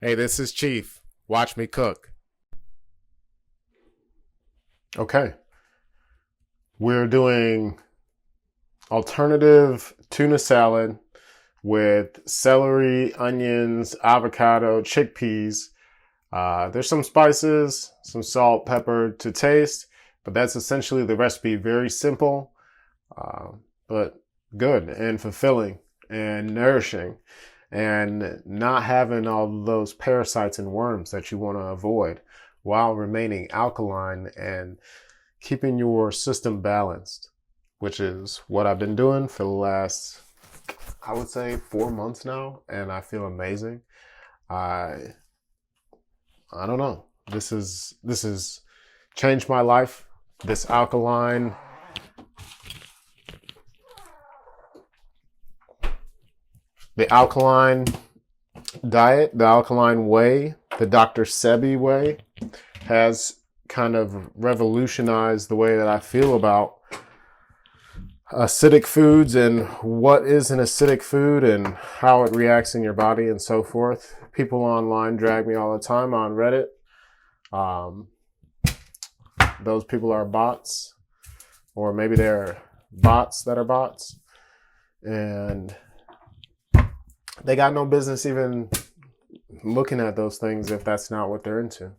Hey, this is Chief. Watch me cook. Okay, we're doing alternative tuna salad with celery, onions, avocado, chickpeas. There's some spices, some salt, pepper to taste, but that's essentially the recipe. Very simple, uh, but good and fulfilling and nourishing, and not having all those parasites and worms that you want to avoid while remaining alkaline and keeping your system balanced, which is what I've been doing for the last, I would say, 4 months now, and I feel amazing. I I don't know. This is changed my life. This alkaline, the alkaline diet, the alkaline way, the Dr. Sebi way has kind of revolutionized the way that I feel about acidic foods and what is an acidic food and how it reacts in your body and so forth. People online drag me all the time on Reddit. Um, those people are bots, or maybe they're bots that are bots, and they got no business even looking at those things if that's not what they're into.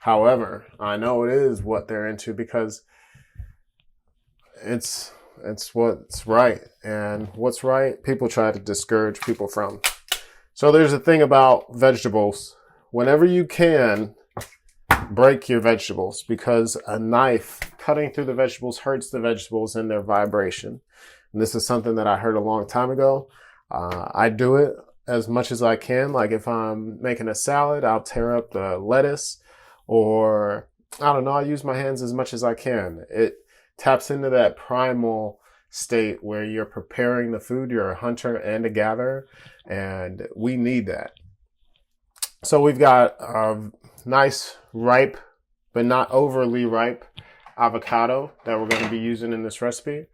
However, I know it is what they're into because it's what's right, and what's right people try to discourage people from. So there's a thing about vegetables. Whenever you can, break your vegetables, because a knife cutting through the vegetables hurts the vegetables in their vibration. And this is something that I heard a long time ago. I do it as much as I can. Like if I'm making a salad, I'll tear up the lettuce, or I don't know, I use my hands as much as I can. It taps into that primal state where you're preparing the food. You're a hunter and a gatherer, and we need that. So we've got a nice ripe, but not overly ripe avocado that we're going to be using in this recipe.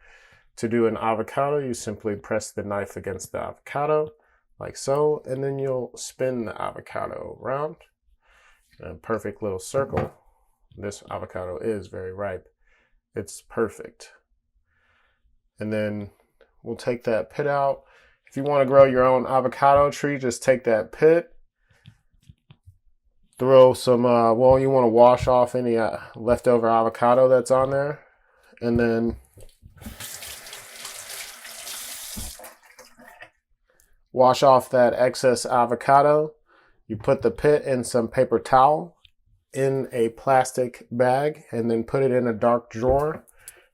To do an avocado, you simply press the knife against the avocado like so, and then you'll spin the avocado around in a perfect little circle. This avocado is very ripe. It's perfect. And then we'll take that pit out. If you want to grow your own avocado tree, just take that pit, throw some, you want to wash off any leftover avocado that's on there, and then wash off that excess avocado. You put the pit in some paper towel in a plastic bag, and then put it in a dark drawer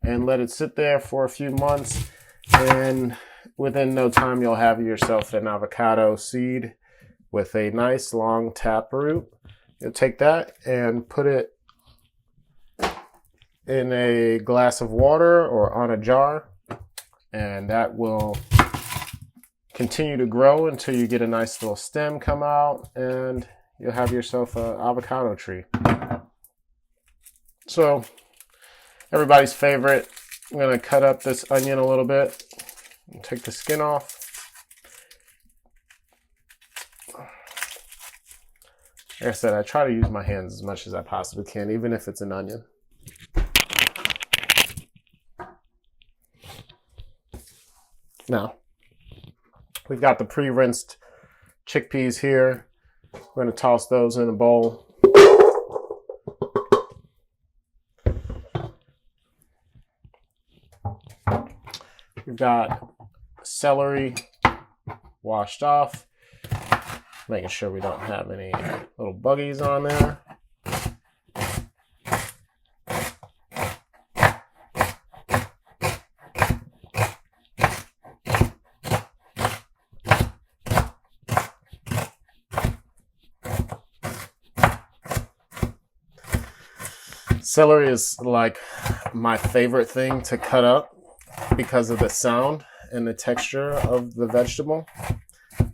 and let it sit there for a few months. And within no time, you'll have yourself an avocado seed with a nice long tap root. You'll take that and put it in a glass of water or on a jar, and that will continue to grow until you get a nice little stem come out, and you'll have yourself an avocado tree. So, everybody's favorite, I'm going to cut up this onion a little bit and take the skin off. Like I said, I try to use my hands as much as I possibly can, even if it's an onion. Now, we've got the pre-rinsed chickpeas here. We're going to toss those in a bowl. We've got celery washed off, making sure we don't have any little buggies on there. Celery is like my favorite thing to cut up because of the sound and the texture of the vegetable.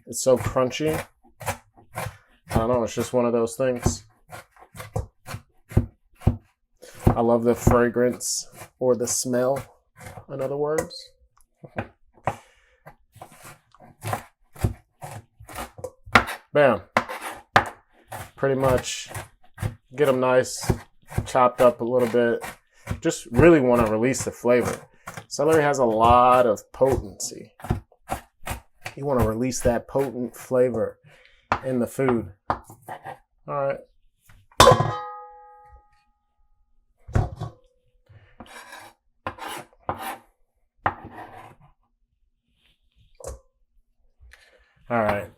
It's so crunchy. I don't know, it's just one of those things. I love the fragrance, or the smell, in other words. Bam. pretty much get them nice, chopped up a little bit. Just really want to release the flavor. Celery has a lot of potency. You want to release that potent flavor in the food. All right. All right.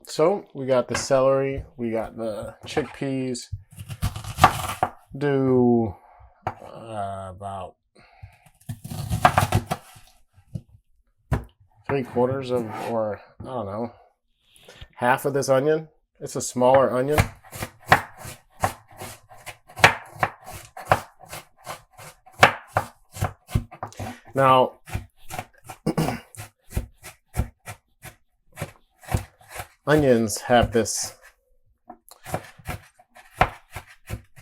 So we got the celery, we got the chickpeas. Do about 3/4 of, or I don't know, half of this onion. It's a smaller onion. Now, onions have this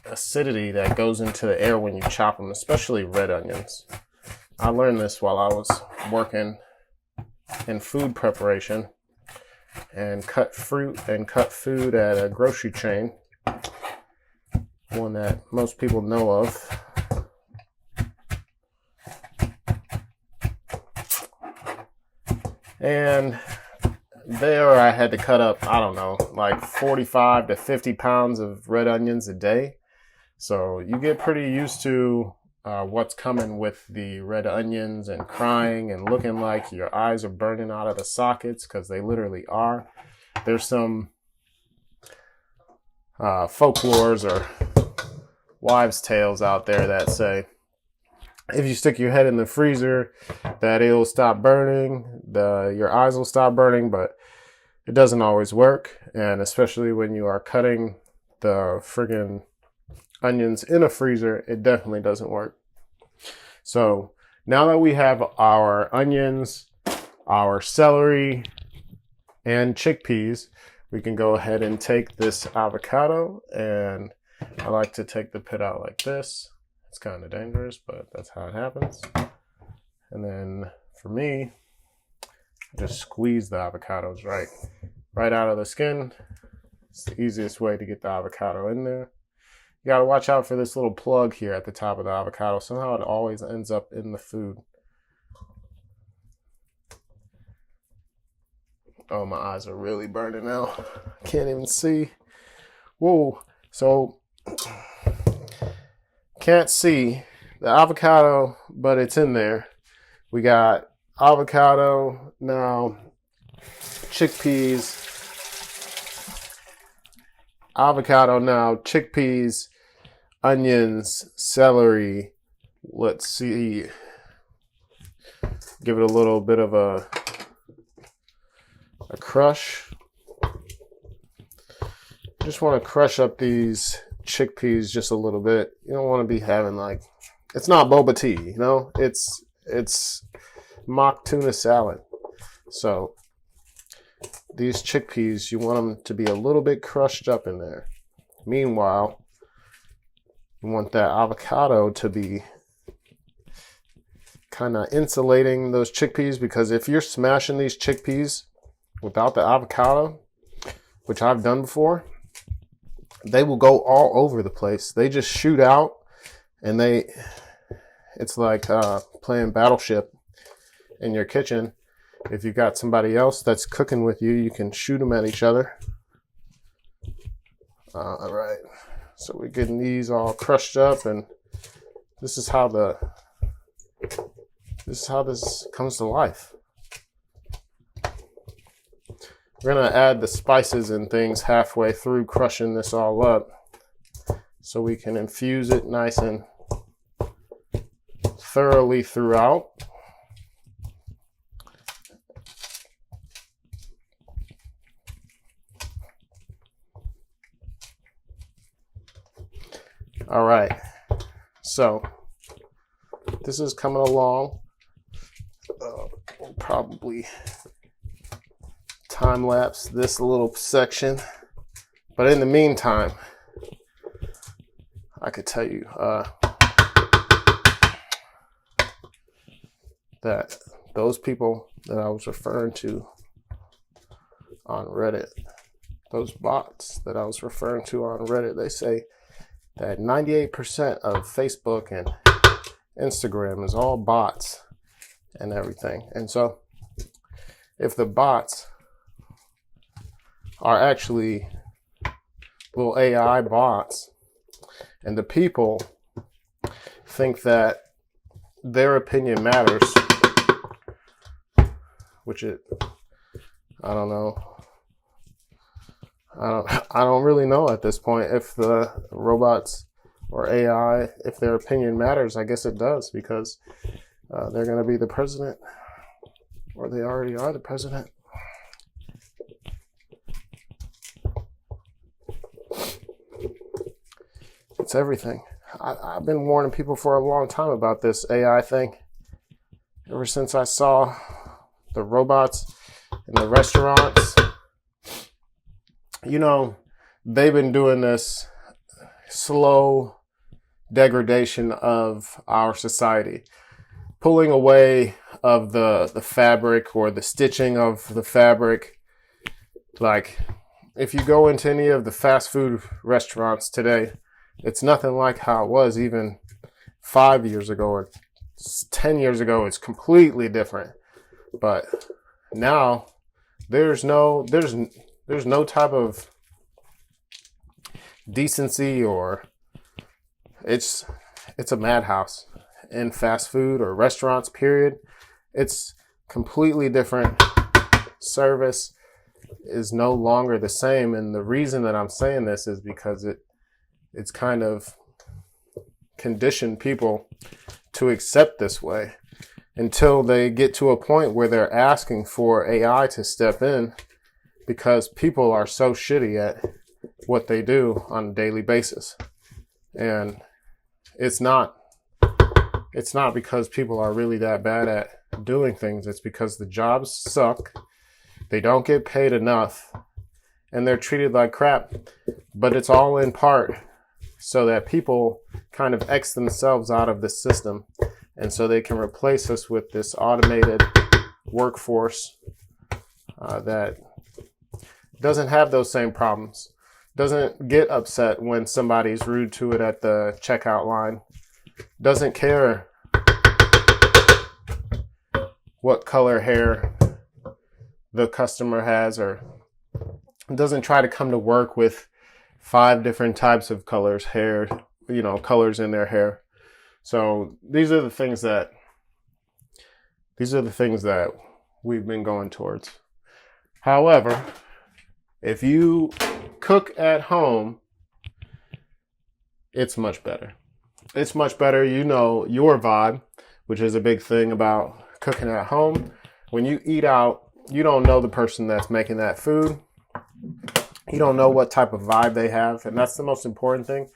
acidity that goes into the air when you chop them, especially red onions. I learned this while I was working in food preparation and cut fruit and cut food at a grocery chain, one that most people know of. And there I had to cut up, I don't know, like 45 to 50 pounds of red onions a day. So you get pretty used to what's coming with the red onions and crying and looking like your eyes are burning out of the sockets, because they literally are. There's some folklores or wives' tales out there that say if you stick your head in the freezer that it'll stop burning, your eyes will stop burning, but it doesn't always work. And especially when you are cutting the friggin' onions in a freezer, it definitely doesn't work. So now that we have our onions, our celery, and chickpeas, we can go ahead and take this avocado, and I like to take the pit out like this. It's kind of dangerous, but that's how it happens. And then for me, I just squeeze the avocados right out of the skin. It's the easiest way to get the avocado in there. You got to watch out for this little plug here at the top of the avocado. Somehow it always ends up in the food. Oh, my eyes are really burning now. I can't even see. Whoa. So, can't see the avocado, but it's in there. We got avocado, now chickpeas, avocado, now chickpeas, onions, celery. Let's see. Give it a little bit of a crush. Just want to crush up these chickpeas just a little bit. You don't want to be having like, it's not boba tea, you know, it's mock tuna salad. So these chickpeas, you want them to be a little bit crushed up in there. Meanwhile, you want that avocado to be kind of insulating those chickpeas, because if you're smashing these chickpeas without the avocado, which I've done before, they will go all over the place. They just shoot out, and it's like playing Battleship in your kitchen. If you've got somebody else that's cooking with you, you can shoot them at each other. All right, so we're getting these all crushed up, and this is how this comes to life. We're gonna add the spices and things halfway through crushing this all up, so we can infuse it nice and thoroughly throughout. All right, so this is coming along. We'll probably time lapse this little section, but in the meantime, I could tell you that those people that I was referring to on Reddit those bots that I was referring to on Reddit, they say that 98% of Facebook and Instagram is all bots and everything. And so if the bots are actually little AI bots and the people think that their opinion matters, which I don't know. I don't really know at this point if the robots or AI, if their opinion matters. I guess it does, because they're going to be the president, or they already are the president. It's everything. I've been warning people for a long time about this AI thing. Ever since I saw the robots in the restaurants. You know, they've been doing this slow degradation of our society, pulling away of the fabric or the stitching of the fabric. Like, if you go into any of the fast food restaurants today, it's nothing like how it was even 5 years ago or 10 years ago. It's completely different. But now there's no type of decency, or it's a madhouse in fast food or restaurants, period. It's completely different. Service is no longer the same. And the reason that I'm saying this is because it's kind of conditioned people to accept this way until they get to a point where they're asking for AI to step in, because people are so shitty at what they do on a daily basis. And it's not because people are really that bad at doing things. It's because the jobs suck. They don't get paid enough, and they're treated like crap. But it's all in part so that people kind of X themselves out of the system, and so they can replace us with this automated workforce that doesn't have those same problems, doesn't get upset when somebody's rude to it at the checkout line, doesn't care what color hair the customer has, or doesn't try to come to work with 5 different types of colors in their hair. So these are the things that we've been going towards. However, if you cook at home, it's much better. It's much better. You know your vibe, which is a big thing about cooking at home. When you eat out, you don't know the person that's making that food. You don't know what type of vibe they have, and that's the most important thing.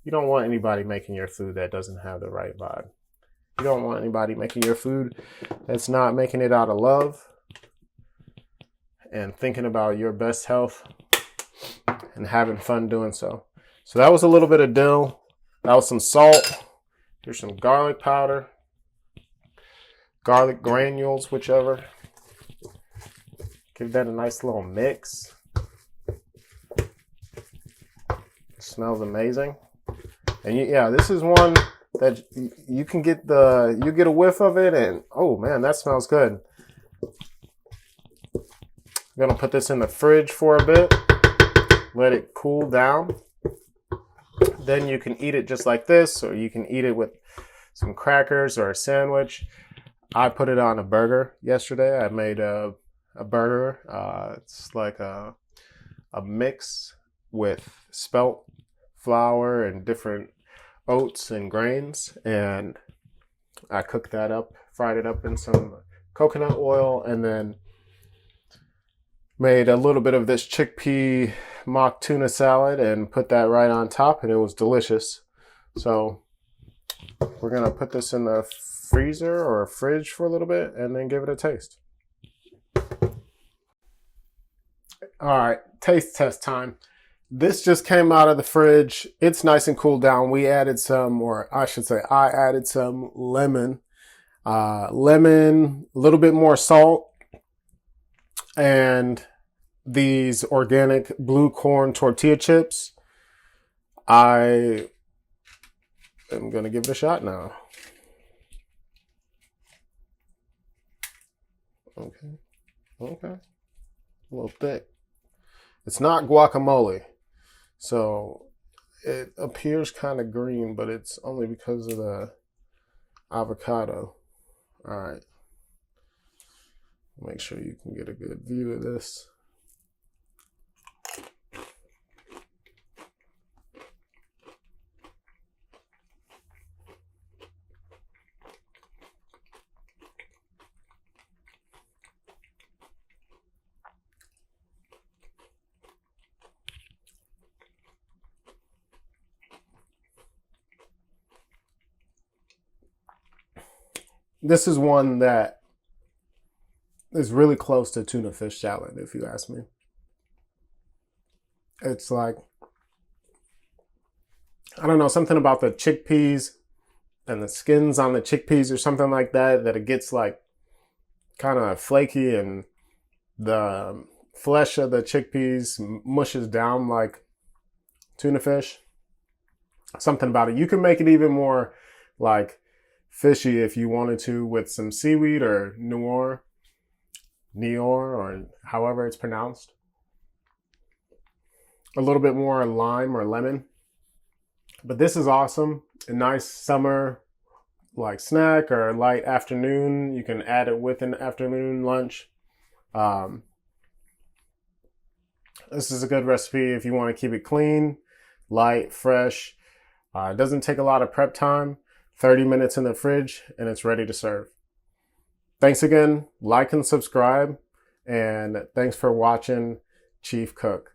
You don't want anybody making your food that doesn't have the right vibe. You don't want anybody making your food that's not making it out of love and thinking about your best health and having fun doing so. So that was a little bit of dill. That was some salt. Here's some garlic powder. Garlic granules, whichever. Give that a nice little mix. Smells amazing. And this is one that you can get you get a whiff of it, and oh man, that smells good. I'm gonna put this in the fridge for a bit, let it cool down. Then you can eat it just like this, or you can eat it with some crackers or a sandwich. I put it on a burger yesterday. I made a burger. It's like a mix with spelt flour and different oats and grains, and I cooked that up, fried it up in some coconut oil, and then made a little bit of this chickpea mock tuna salad and put that right on top, and it was delicious. So we're gonna put this in the freezer or fridge for a little bit and then give it a taste. All right, taste test time. This just came out of the fridge. It's nice and cooled down. We added some, or I should say I added some lemon, a little bit more salt, and these organic blue corn tortilla chips. I am going to give it a shot now. Okay. A little thick. It's not guacamole. So it appears kind of green, but it's only because of the avocado. All right. Make sure you can get a good view of this. This is one that is really close to tuna fish salad, if you ask me. It's like, I don't know, something about the chickpeas and the skins on the chickpeas or something like that, that it gets like kind of flaky and the flesh of the chickpeas mushes down like tuna fish. Something about it. You can make it even more like fishy if you wanted to with some seaweed or Noor, or however it's pronounced. A little bit more lime or lemon. But this is awesome. A nice summer like snack or light afternoon. You can add it with an afternoon lunch. This is a good recipe if you want to keep it clean, light, fresh. It doesn't take a lot of prep time. 30 minutes in the fridge and it's ready to serve. Thanks again. Like and subscribe. And thanks for watching Chief Cook.